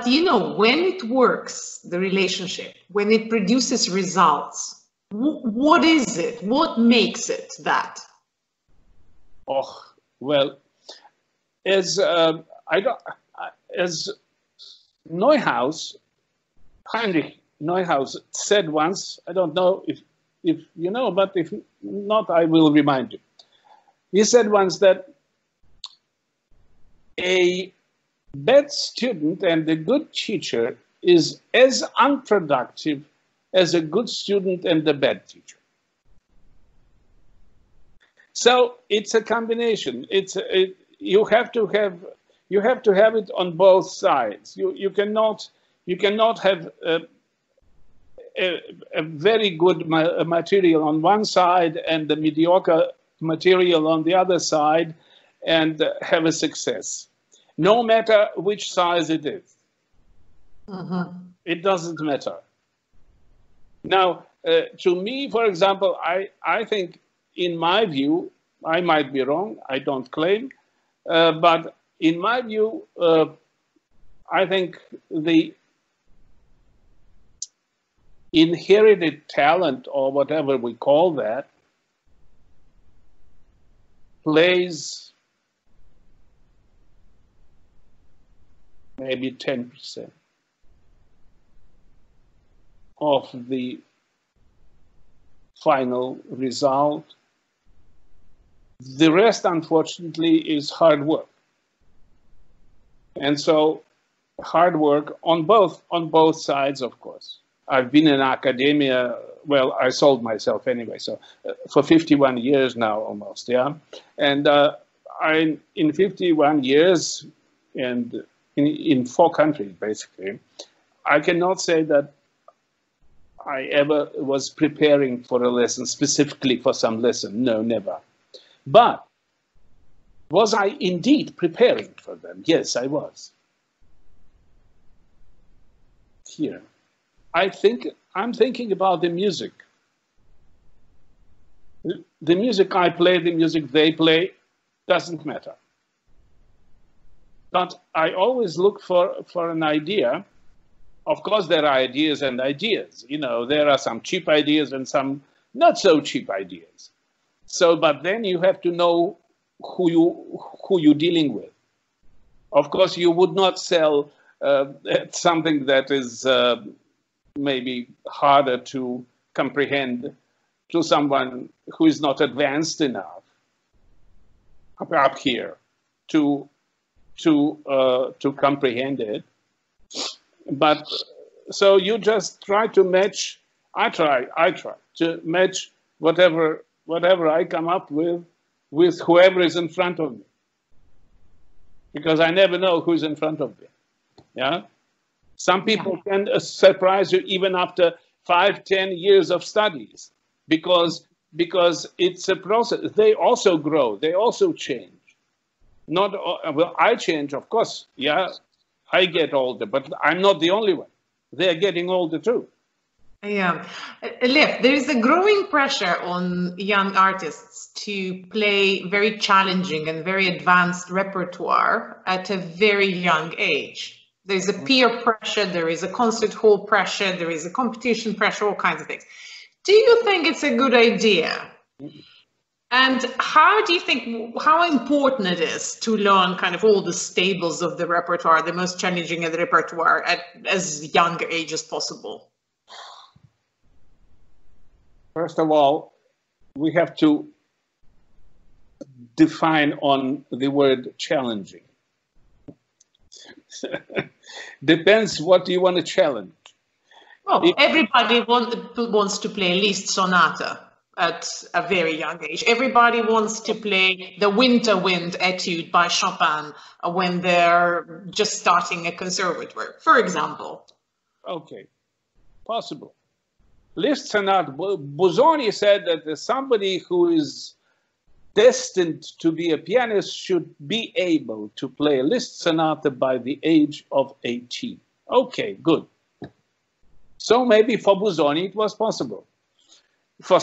you know, when it works, the relationship, when it produces results, what is it? What makes it that? Oh, well, as as Neuhaus, Heinrich Neuhaus said once, I don't know if you know, but if not, I will remind you. He said once that a bad student and a good teacher is as unproductive as a good student and a bad teacher. So it's a combination. You have to have it on both sides. You cannot have a very good material on one side and the mediocre material on the other side and have a success, no matter which size it is. It doesn't matter. Now, to me, for example, I think, in my view, I might be wrong, I don't claim, but in my view, I think the inherited talent, or whatever we call that, plays maybe 10% of the final result. The rest, unfortunately, is hard work. And so hard work on both sides, of course. I've been in academia, well, I sold myself anyway, so for 51 years now almost, yeah. And in 51 years and in 4 countries, basically, I cannot say that I ever was preparing for a lesson, specifically for some lesson. No, never. But was I indeed preparing for them? Yes, I was. Here. I'm thinking about the music. The music I play, the music they play, doesn't matter. But I always look for an idea. Of course, there are ideas and ideas. You know, there are some cheap ideas and some not so cheap ideas. So, but then you have to know who you're dealing with. Of course, you would not sell something that is maybe harder to comprehend to someone who is not advanced enough up here to comprehend it. But so you just try to match. I try to match whatever I come up with whoever is in front of me, because I never know who's in front of me. Yeah, some people can surprise you even after 5-10 years of studies, because it's a process. They also grow. They also change. Not well. I change, of course. Yeah, I get older, but I'm not the only one. They're getting older too. Yeah. Lev, there is a growing pressure on young artists to play very challenging and very advanced repertoire at a very young age. There's a peer pressure, there is a concert hall pressure, there is a competition pressure, all kinds of things. Do you think it's a good idea? And how do you think, how important it is to learn kind of all the stables of the repertoire, the most challenging of the repertoire at as young age as possible? First of all, we have to define on the word challenging. Depends what you want to challenge. Well, everybody wants to play Liszt sonata at a very young age. Everybody wants to play the Winter Wind Etude by Chopin when they're just starting a conservatoire, for example. Okay, possible. Liszt sonata. Busoni said that somebody who is destined to be a pianist should be able to play a Liszt sonata by the age of 18. Okay, good. So maybe for Busoni it was possible. For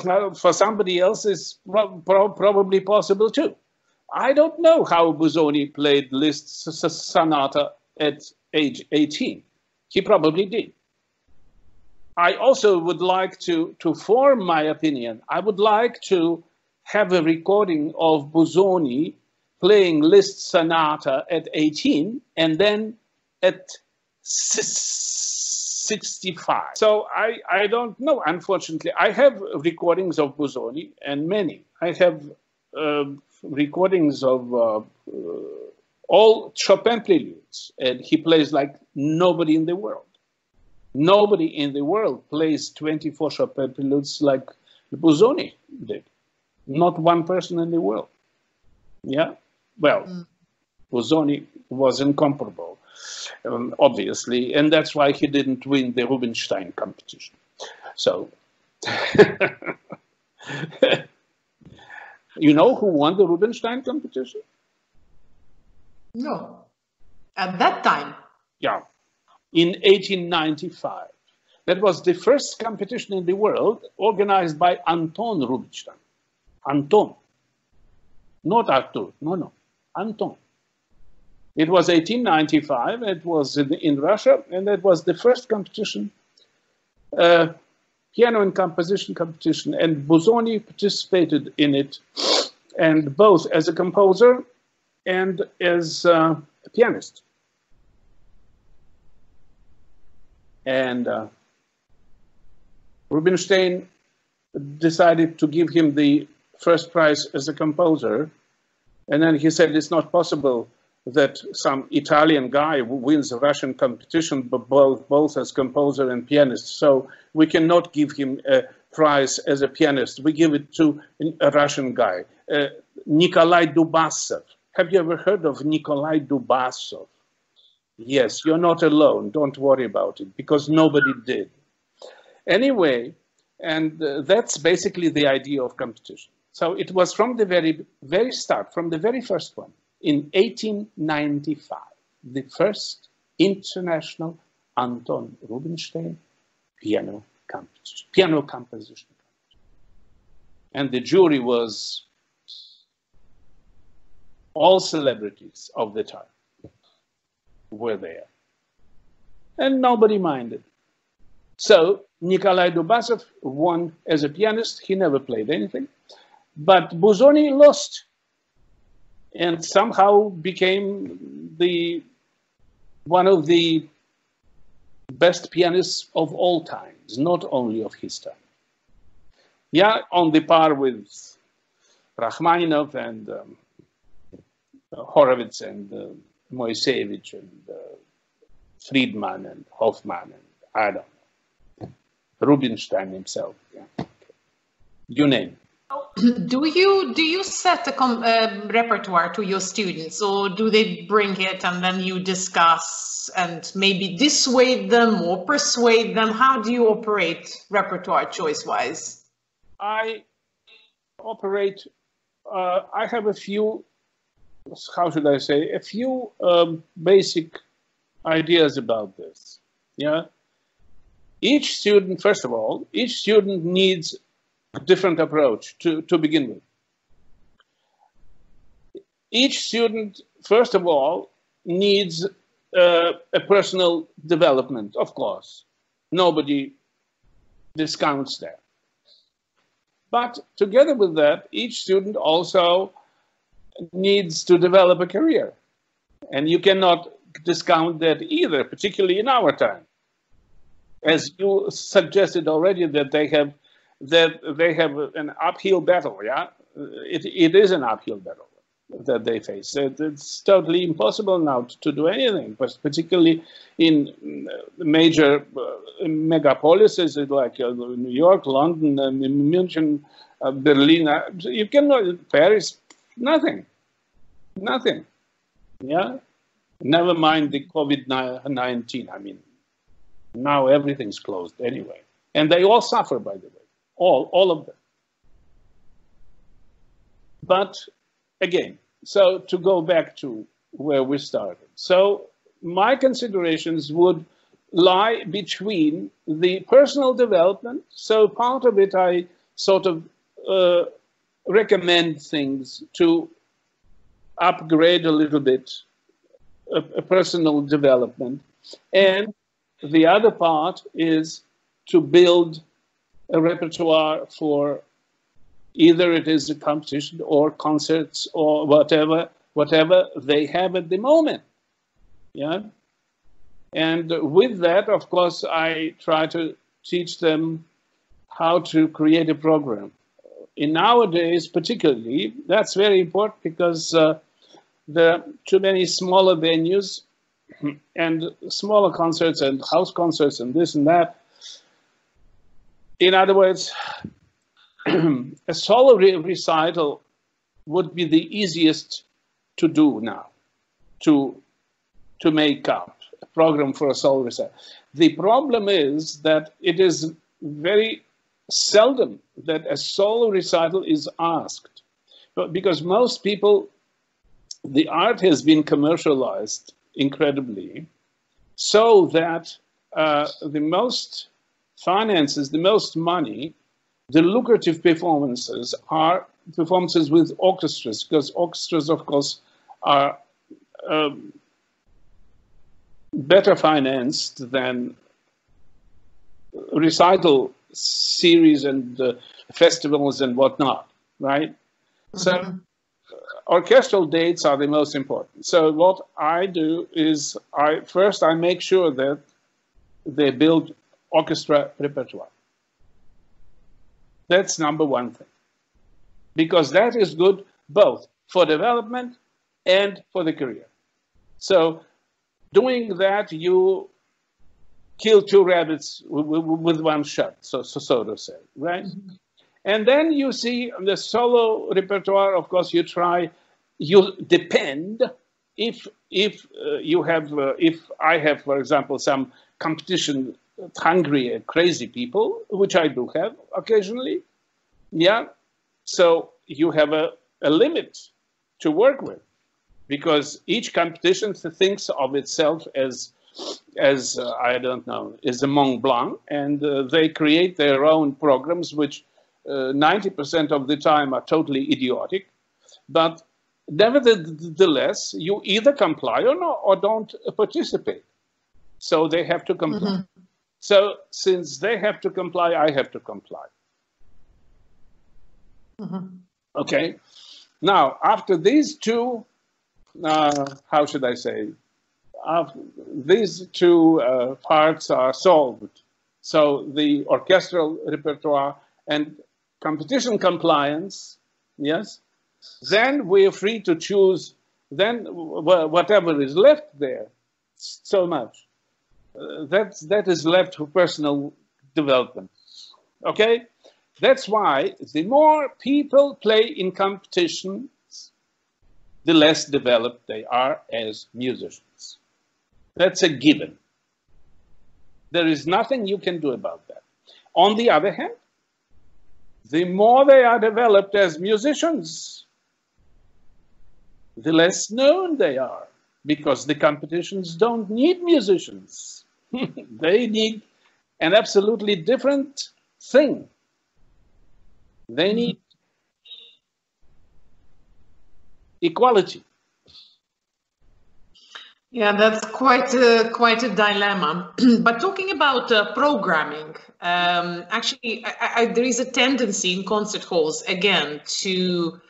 somebody else it's probably possible too. I don't know how Busoni played Liszt sonata at age 18. He probably did. I also would like to form my opinion. I would like to have a recording of Busoni playing Liszt Sonata at 18 and then at 65. So I don't know, unfortunately. I have recordings of Busoni, and many. I have recordings of all Chopin preludes, and he plays like nobody in the world. Nobody in the world plays 24 Chopin preludes like Busoni did. Not one person in the world. Yeah? Well, Busoni was incomparable, obviously, and that's why he didn't win the Rubinstein competition. So, you know who won the Rubinstein competition? No. At that time? Yeah. In 1895. That was the first competition in the world organized by Anton Rubinstein. Anton. Not Arthur. No. Anton. It was 1895. It was in Russia, and that was the first competition, piano and composition competition, and Busoni participated in it, and both as a composer and as a pianist. And Rubinstein decided to give him the first prize as a composer. And then he said, it's not possible that some Italian guy wins a Russian competition, but both as composer and pianist. So we cannot give him a prize as a pianist. We give it to a Russian guy, Nikolai Dubasov. Have you ever heard of Nikolai Dubasov? Yes, you're not alone. Don't worry about it, because nobody did. Anyway, and that's basically the idea of competition. So it was from the very start, from the very first one, in 1895, the first international Anton Rubinstein piano composition competition. And the jury was all celebrities of the time were there. And nobody minded. So Nikolai Dubasov won as a pianist. He never played anything. But Busoni lost and somehow became one of the best pianists of all times, not only of his time. Yeah, on the par with Rachmaninoff and Horowitz and Moisevich and Friedman and Hoffman and I don't know, Rubinstein himself. Yeah. You name it. Do you set a repertoire to your students, or do they bring it and then you discuss and maybe dissuade them or persuade them? How do you operate repertoire choice-wise? I operate, I have a few, how should I say, a few basic ideas about this. Yeah. Each student, first of all, each student needs a different approach to begin with. Each student, first of all, needs a personal development, of course. Nobody discounts that. But together with that, each student also needs to develop a career. And you cannot discount that either, particularly in our time. As you suggested already, that they have an uphill battle, yeah? It is an uphill battle that they face. It's totally impossible now to do anything, but particularly in major megapolises like New York, London, München, Berlin. You cannot, Paris, nothing. Yeah? Never mind the COVID-19. I mean, now everything's closed anyway. And they all suffer, by the way. All of them. But again, so to go back to where we started. So my considerations would lie between the personal development. So part of it, I sort of recommend things to upgrade a little bit a personal development. And the other part is to build a repertoire for either it is a competition or concerts or whatever they have at the moment. Yeah. And with that, of course, I try to teach them how to create a program. In nowadays, particularly, that's very important because there are too many smaller venues and smaller concerts and house concerts and this and that. In other words, a solo recital would be the easiest to do now, to make up a program for a solo recital. The problem is that it is very seldom that a solo recital is asked, but because most people, the art has been commercialized incredibly, so that the most finances, the most money, the lucrative performances are performances with orchestras, because orchestras, of course, are better financed than recital series and festivals and whatnot, right? Mm-hmm. So orchestral dates are the most important. So what I do is I make sure that they build orchestra repertoire. That's number one thing, because that is good both for development and for the career. So doing that, you kill two rabbits with one shot, so to say, right? Mm-hmm. And then you see the solo repertoire. Of course, you depend if I have, for example, some competition hungry, crazy people, which I do have occasionally. Yeah, so you have a limit to work with, because each competition thinks of itself as I don't know, is a Mont Blanc, and they create their own programs, which 90% of the time are totally idiotic. But nevertheless, you either comply or don't participate. So they have to comply. Mm-hmm. So since they have to comply, I have to comply. Mm-hmm. Okay. Now, after these two, how should I say? These two parts are solved. So the orchestral repertoire and competition compliance, yes. Then we are free to choose. Then whatever is left there, so much. That is left for personal development. Okay, that's why the more people play in competitions, the less developed they are as musicians. That's a given. There is nothing you can do about that. On the other hand, the more they are developed as musicians, the less known they are, because the competitions don't need musicians. They need an absolutely different thing. They need equality. Yeah, that's quite a dilemma. But talking about programming, actually, there is a tendency in concert halls, again, to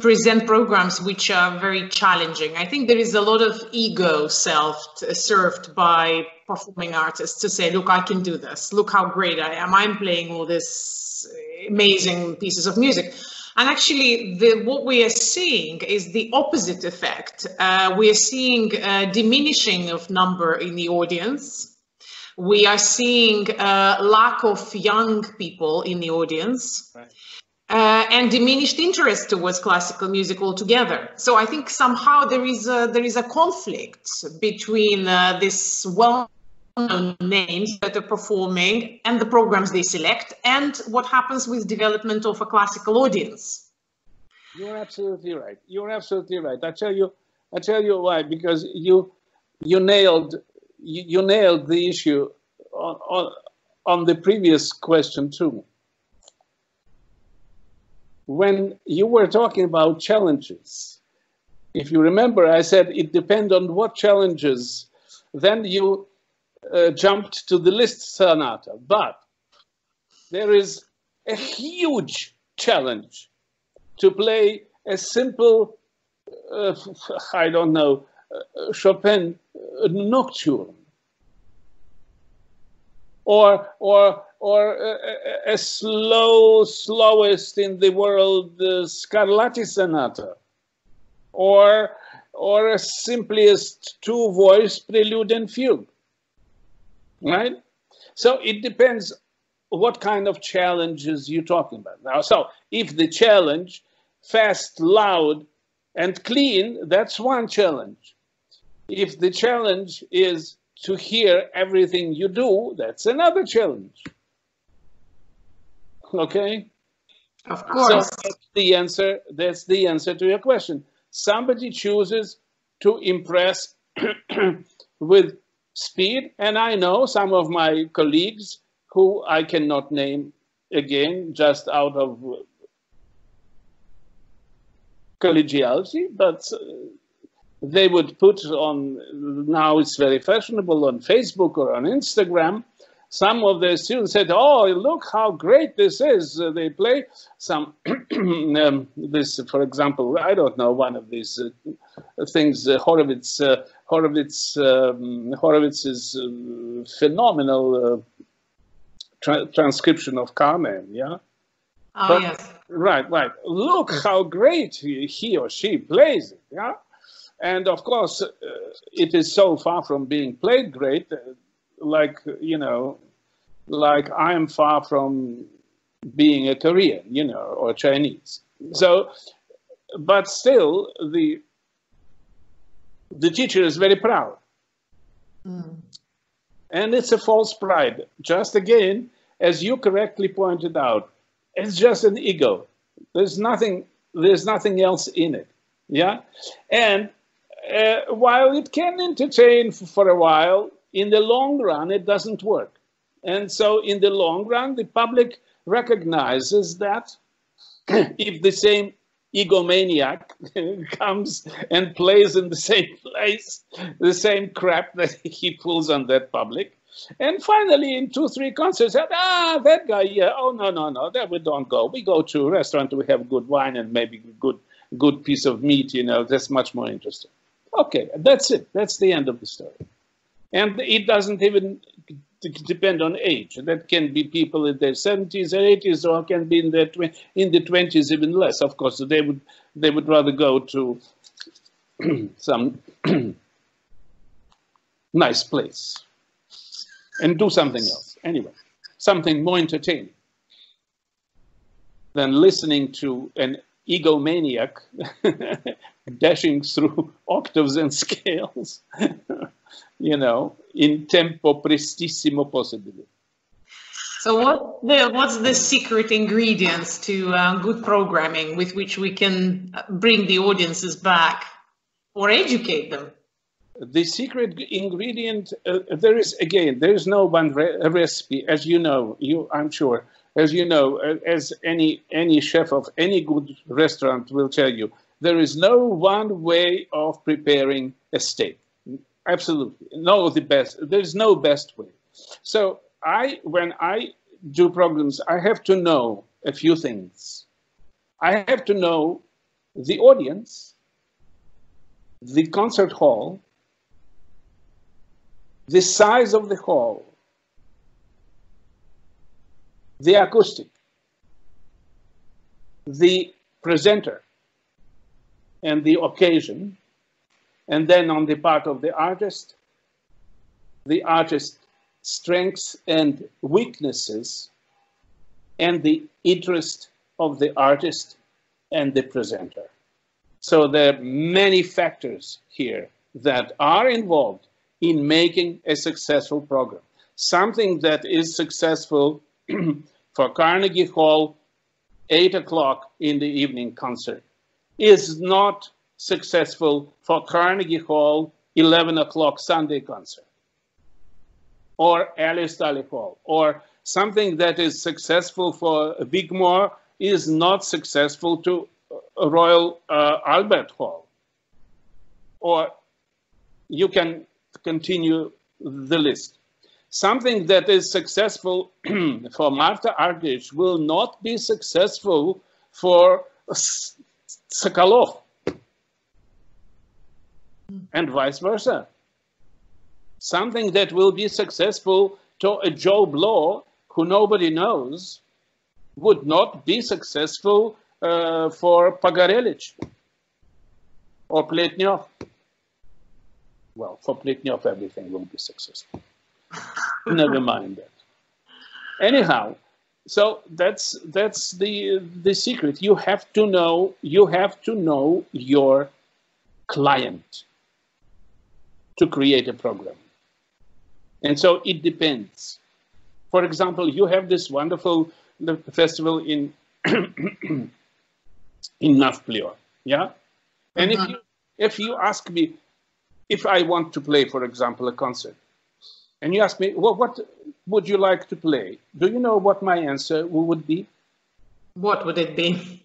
present programs which are very challenging. I think there is a lot of ego served by performing artists to say, look, I can do this. Look how great I am. I'm playing all this amazing pieces of music. And actually, what we are seeing is the opposite effect. We are seeing diminishing of number in the audience. We are seeing lack of young people in the audience. Right. And diminished interest towards classical music altogether. So I think somehow there is a conflict between this well-known names that are performing and the programs they select, and what happens with development of a classical audience. You're absolutely right. You're absolutely right. I tell you why. Because you nailed the issue on the previous question too. When you were talking about challenges, if you remember, I said it depends on what challenges. Then you jumped to the Liszt sonata, but there is a huge challenge to play a simple, I don't know, Chopin nocturne, or a slowest in the world Scarlatti sonata, or a simplest two-voice prelude and fugue, right? So it depends what kind of challenges you're talking about now. So if the challenge, fast, loud, and clean, that's one challenge. If the challenge is to hear everything you do, that's another challenge. Okay? Of course. So that's the answer to your question. Somebody chooses to impress with speed, and I know some of my colleagues who I cannot name again, just out of collegiality, but they would put on, now it's very fashionable, on Facebook or on Instagram. Some of the students said, oh, look how great this is. They play some, this, for example, I don't know, one of these things, Horowitz's phenomenal transcription of Carmen, yeah? Oh, but, yes. Right. Look how great he or she plays it, yeah? And of course, it is so far from being played great, like, you know, like I am far from being a Korean, you know, or Chinese. So, but still, the teacher is very proud. Mm. And it's a false pride. Just again, as you correctly pointed out, it's just an ego. There's nothing else in it. Yeah. And while it can entertain for a while, in the long run, it doesn't work. And so in the long run, the public recognizes that if the same egomaniac comes and plays in the same place, the same crap that he pulls on that public. And finally, in 2-3 concerts, that guy, yeah, oh, no, there we don't go. We go to a restaurant, we have good wine and maybe good piece of meat, you know, that's much more interesting. Okay, that's it. That's the end of the story. And it doesn't even depend on age. That can be people in their 70s or 80s, or can be in the 20s, even less. Of course, they would rather go to some nice place and do something else. Anyway, something more entertaining than listening to an egomaniac dashing through octaves and scales, you know, in tempo prestissimo possibile. So what's the secret ingredients to good programming with which we can bring the audiences back or educate them? The secret ingredient, there is no one recipe, as you know, I'm sure, as you know, as any chef of any good restaurant will tell you, there is no one way of preparing a steak. Absolutely. No, there is no best way. So when I do programs, I have to know a few things. I have to know the audience, the concert hall, the size of the hall, the acoustic, the presenter, and the occasion, and then on the part of the artist strengths and weaknesses, and the interest of the artist and the presenter. So there are many factors here that are involved in making a successful program. Something that is successful for Carnegie Hall, 8 o'clock in the evening concert, is not successful for Carnegie Hall, 11 o'clock Sunday concert, or Alice Tully Hall, or something that is successful for Wigmore is not successful to Royal Albert Hall. Or you can continue the list. something that is successful for Marta Argerich will not be successful for Sokolov, and vice versa. Something that will be successful to a Joe Blow, who nobody knows, would not be successful for Pogorelych or Pletnyov. Well, for Pletnyov, everything will be successful. Never mind that. Anyhow, so that's the secret. You have to know your client to create a program. And so it depends. For example, you have this wonderful festival in in Navplio, yeah? And if you ask me, if I want to play, for example, a concert, and you ask me, well, what would you like to play? Do you know what my answer would be? What would it be?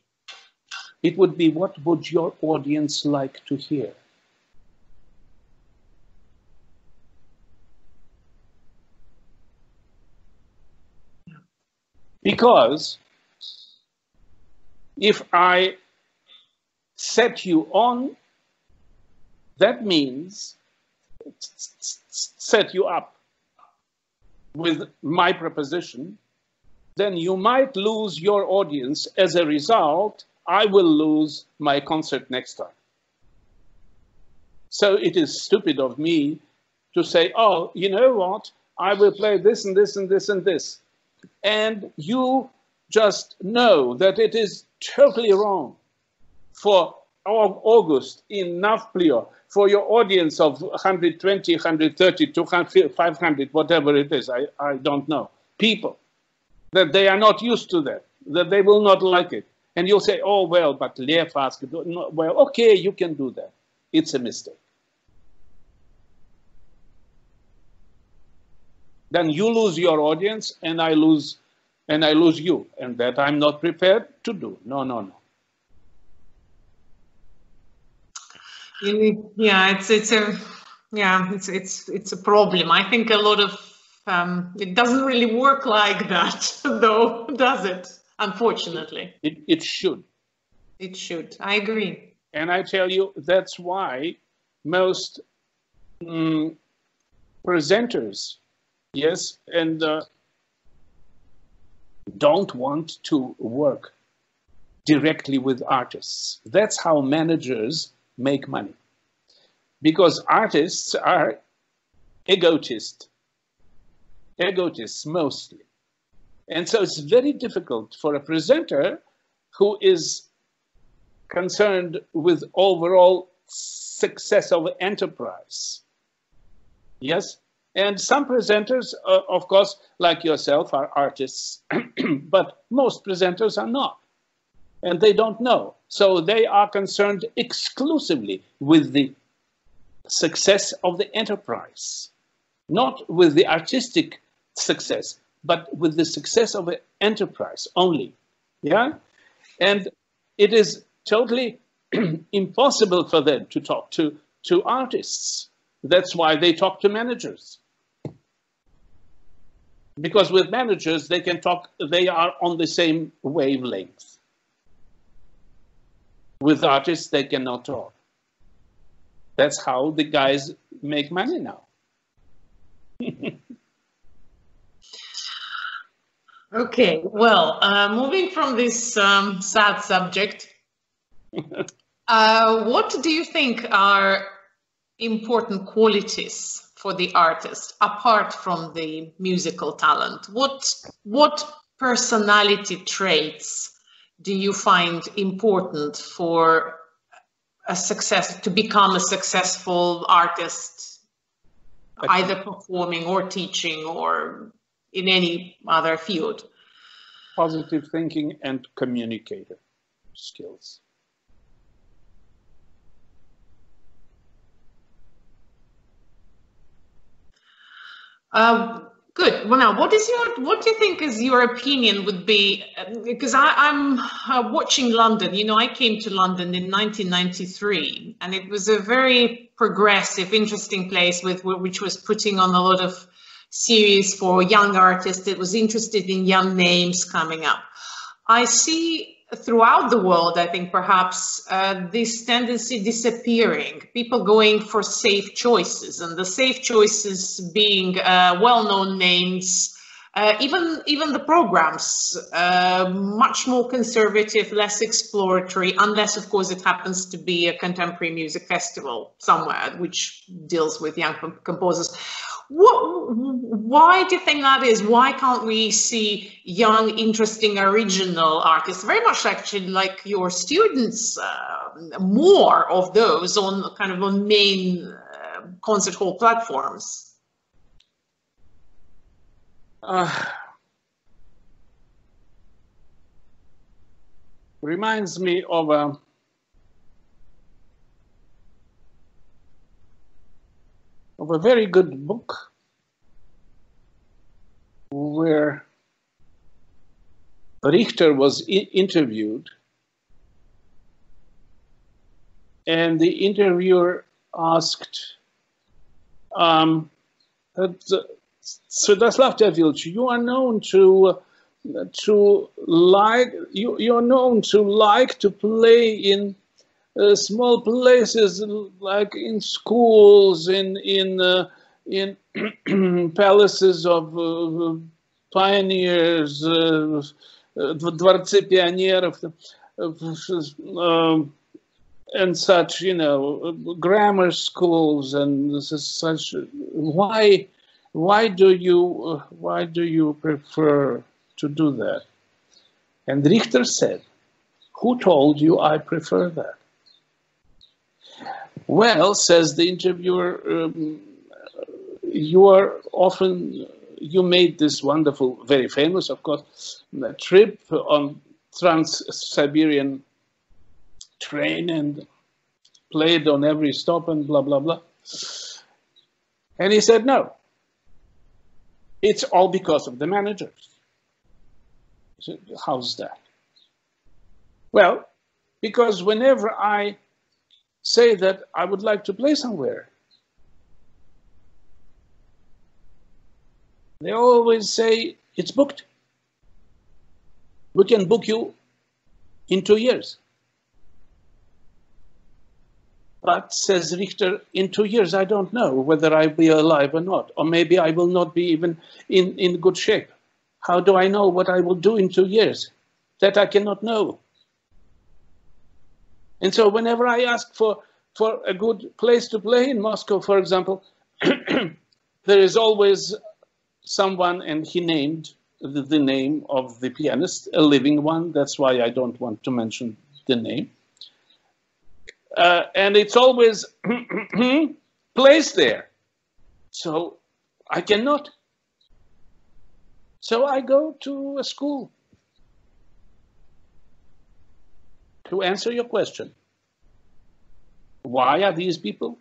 It would be, what would your audience like to hear? Because if I set you on, that means set you up with my proposition, then you might lose your audience. As a result, I will lose my concert next time. So it is stupid of me to say, oh, you know what? I will play this and this and this and this. And you just know that it is totally wrong for August in Navplio, for your audience of 120, 130, 200, 500, whatever it is, I don't know, people, that they are not used to that they will not like it. And you'll say, oh, well, but Lev asked, well, okay, you can do that. It's a mistake. Then you lose your audience and I lose you. And that I'm not prepared to do. No, no, no. Yeah, it's a problem. I think a lot of it doesn't really work like that, though, does it? Unfortunately, it should. It should. I agree. And I tell you, that's why most presenters, yes, and don't want to work directly with artists. That's how managers make money, because artists are egotists mostly. And so it's very difficult for a presenter who is concerned with overall success of enterprise. Yes? And some presenters, of course, like yourself, are artists, but most presenters are not. And they don't know. So they are concerned exclusively with the success of the enterprise, not with the artistic success, but with the success of the enterprise only. Yeah? And it is totally impossible for them to talk to artists. That's why they talk to managers. Because with managers, they can talk, they are on the same wavelength. With artists, they cannot talk. That's how the guys make money now. Okay, well, moving from this sad subject, what do you think are important qualities for the artist, apart from the musical talent? What personality traits do you find important for to become a successful artist, either performing or teaching or in any other field? Positive thinking and communicator skills. Good. Well, now, what do you think is your opinion would be? Because I'm watching London. You know, I came to London in 1993, and it was a very progressive, interesting place which was putting on a lot of series for young artists that was interested in young names coming up. I see throughout the world, I think perhaps this tendency disappearing, people going for safe choices, and the safe choices being well-known names, even the programs, much more conservative, less exploratory, unless of course it happens to be a contemporary music festival somewhere which deals with young composers. Why do you think that is? Why can't we see young, interesting, original artists, very much actually like your students, more of those on kind of on main concert hall platforms? Reminds me of a very good book where Richter was interviewed, and the interviewer asked, Sviatoslav Teofilevich, you are known to like to play in small places, like in schools, in palaces of pioneers, dворцы пионеров, and such, you know, grammar schools and such. Why do you prefer to do that? And Richter said, who told you I prefer that? Well, says the interviewer, you made this wonderful, very famous, of course, trip on Trans-Siberian train and played on every stop and blah, blah, blah. And he said, no, it's all because of the managers. I said, how's that? Well, because whenever I say that I would like to play somewhere, they always say, it's booked. We can book you in 2 years. But, says Richter, in 2 years, I don't know whether I'll be alive or not. Or maybe I will not be even in good shape. How do I know what I will do in 2 years? That I cannot know. And so whenever I ask for a good place to play in Moscow, for example, there is always someone, and he named the name of the pianist, a living one. That's why I don't want to mention the name. And it's always placed there. So I cannot. So I go to a school. To answer your question, why are these people?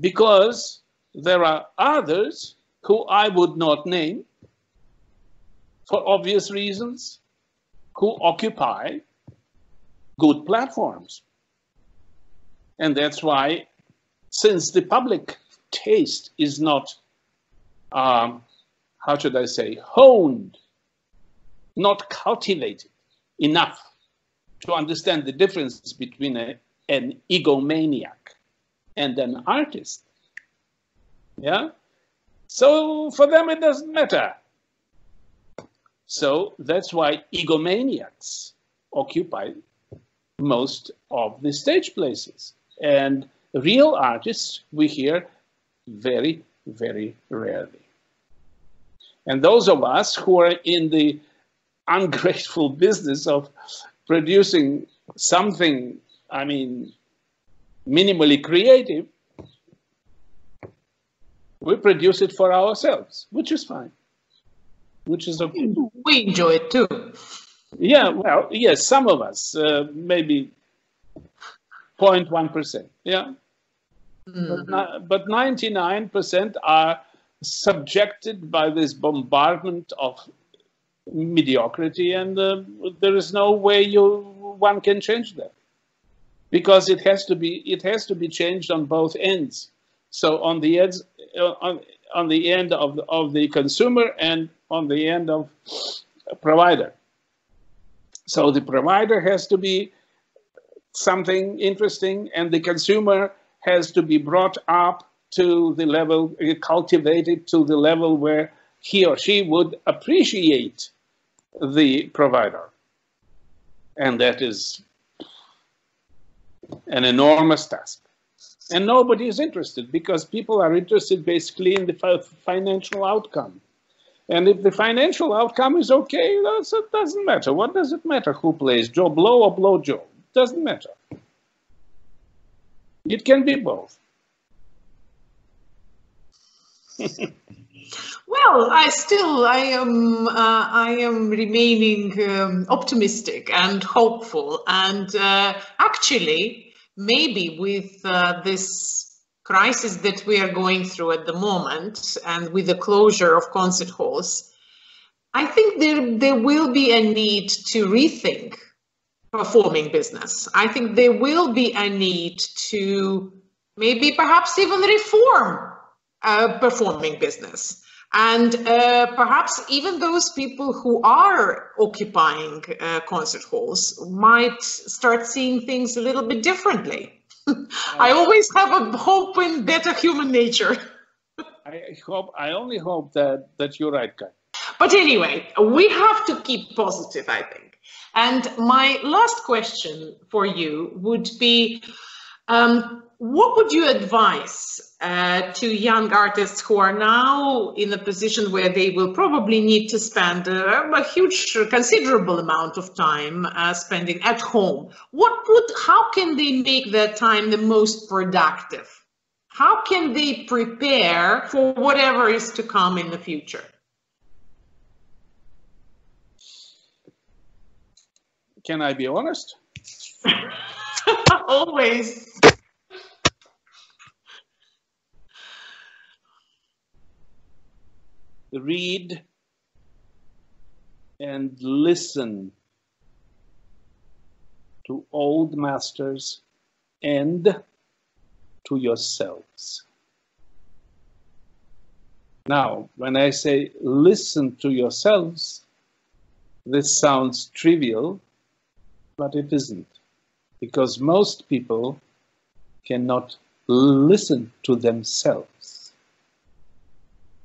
Because there are others who I would not name for obvious reasons, who occupy good platforms. And that's why, since the public taste is not, how should I say, honed, not cultivated enough to understand the difference between an egomaniac and an artist. Yeah? So for them, it doesn't matter. So that's why egomaniacs occupy most of the stage places. And real artists we hear very, very rarely. And those of us who are in the ungrateful business of producing something, I mean, minimally creative, we produce it for ourselves, which is fine, which is okay. We enjoy it too. Yeah, well, yes, some of us, maybe 0.1%, yeah. Mm-hmm. But 99% are subjected by this bombardment of mediocrity, and there is no way one can change that, because it has to be changed on both ends. So on the end of the consumer and on the end of provider. So the provider has to be something interesting, and the consumer has to be brought up to the level, cultivated to the level where he or she would appreciate the provider. And that is an enormous task. And nobody is interested, because people are interested basically in the financial outcome. And if the financial outcome is okay, it doesn't matter. What does it matter who plays Joe Blow or Blow Joe? It doesn't matter. It can be both. Well, I am remaining optimistic and hopeful, and actually, maybe with this crisis that we are going through at the moment, and with the closure of concert halls, I think there will be a need to rethink performing business. I think there will be a need to maybe perhaps even reform performing business. And perhaps even those people who are occupying concert halls might start seeing things a little bit differently. I always have a hope in better human nature. I only hope that you're right, Kai. But anyway, we have to keep positive, I think. And my last question for you would be, what would you advise to young artists who are now in a position where they will probably need to spend a huge, considerable amount of time spending at home? How can they make their time the most productive? How can they prepare for whatever is to come in the future? Can I be honest? Always. Read and listen to old masters and to yourselves. Now, when I say listen to yourselves, this sounds trivial, but it isn't, because most people cannot listen to themselves.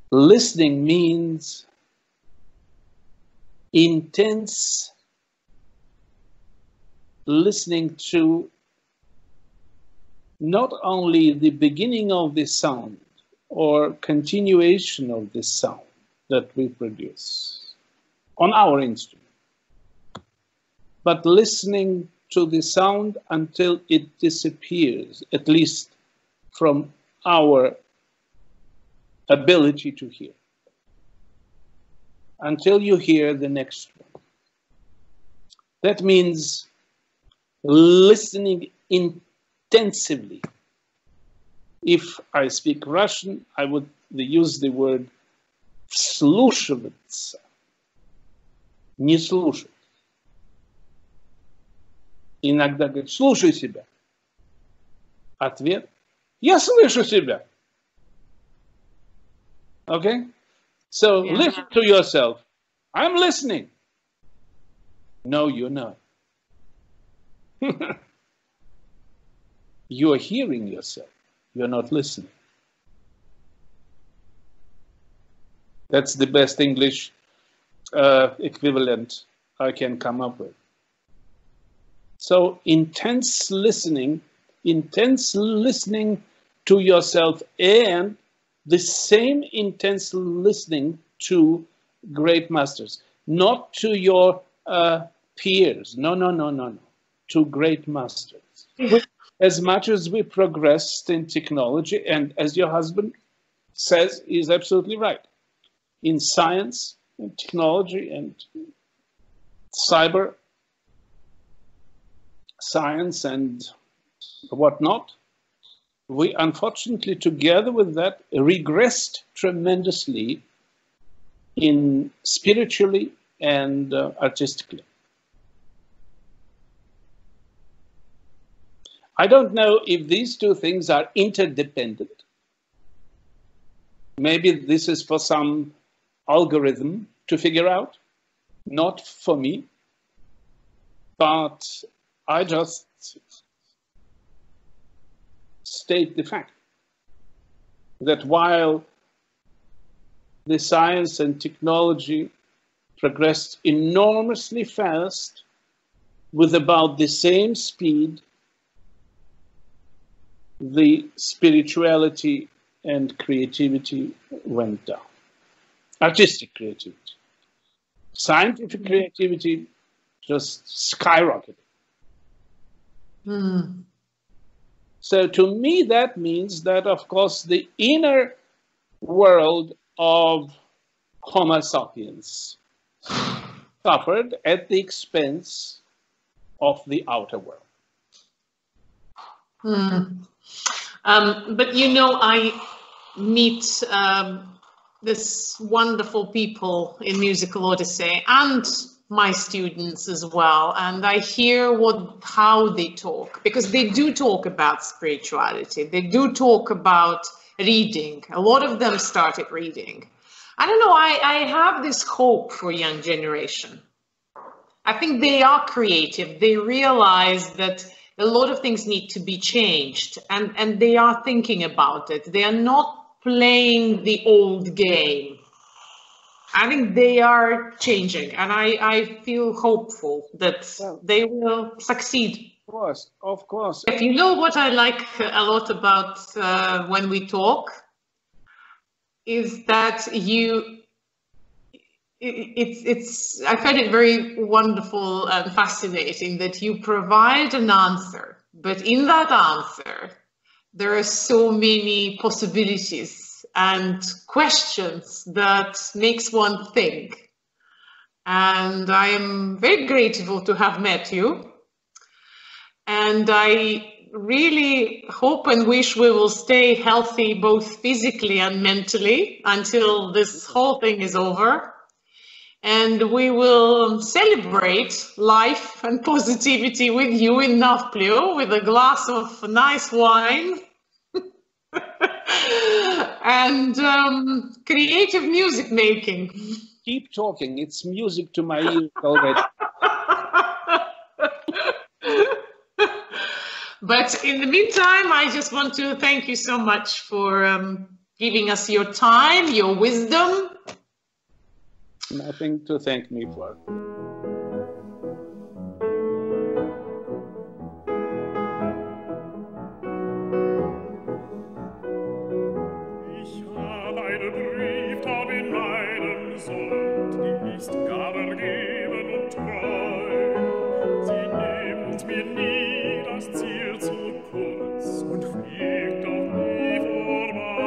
Listening means intense listening to not only the beginning of the sound or continuation of the sound that we produce on our instrument, but listening to the sound until it disappears, at least from our ability to hear, until you hear the next one. That means listening intensively. If I speak Russian, I would use the word вслушиваться, не слушать. Иногда говорит, слушай себя. Ответ, я слышу себя. Okay? So listen to yourself. I'm listening. No, you're not. You are hearing yourself. You're not listening. That's the best English equivalent I can come up with. So intense listening to yourself, and the same intense listening to great masters, not to your peers. No. To great masters. As much as we progressed in technology, and as your husband says, he's absolutely right, in science and technology and cyber science and whatnot, we unfortunately, together with that, regressed tremendously in spiritually and artistically. I don't know if these two things are interdependent Maybe this is for some algorithm to figure out, not for me. But I just state the fact that while the science and technology progressed enormously fast with about the same speed, the spirituality and creativity went down. Artistic creativity. Scientific creativity just skyrocketed. So to me, that means that, of course, the inner world of Homo sapiens suffered at the expense of the outer world. But you know, I meet this wonderful people in Musical Odyssey and my students as well, and I hear how they talk, because they do talk about spirituality, they do talk about reading. A lot of them started reading. I don't know, I have this hope for young generation. I think they are creative. They realize that a lot of things need to be changed, and they are thinking about it. They are not playing the old game. I think they are changing, and I feel hopeful that they will succeed. Of course. If you know what I like a lot about when we talk, is that I find it very wonderful and fascinating that you provide an answer, but in that answer, there are so many possibilities and questions that makes one think. And I am very grateful to have met you. And I really hope and wish we will stay healthy, both physically and mentally, until this whole thing is over. And we will celebrate life and positivity with you in Nafplio with a glass of nice wine and creative music making. Keep talking, it's music to my ears already. But in the meantime, I just want to thank you so much for giving us your time, your wisdom. Nothing to thank me for. Ich habe eine Brieftaube in meinem Sold, die ist gar ergeben und treu. Sie nimmt mir nie das Ziel zu kurz und fliegt doch nie vorbei.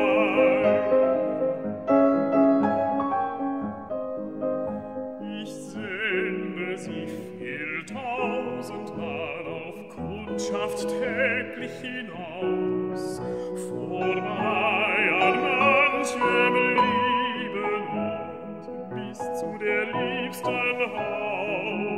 Ich sende sie viel tausendmal auf Kundschaft täglich hinaus, vorbei an manchem lieben Ort, bis zu der liebsten Haus.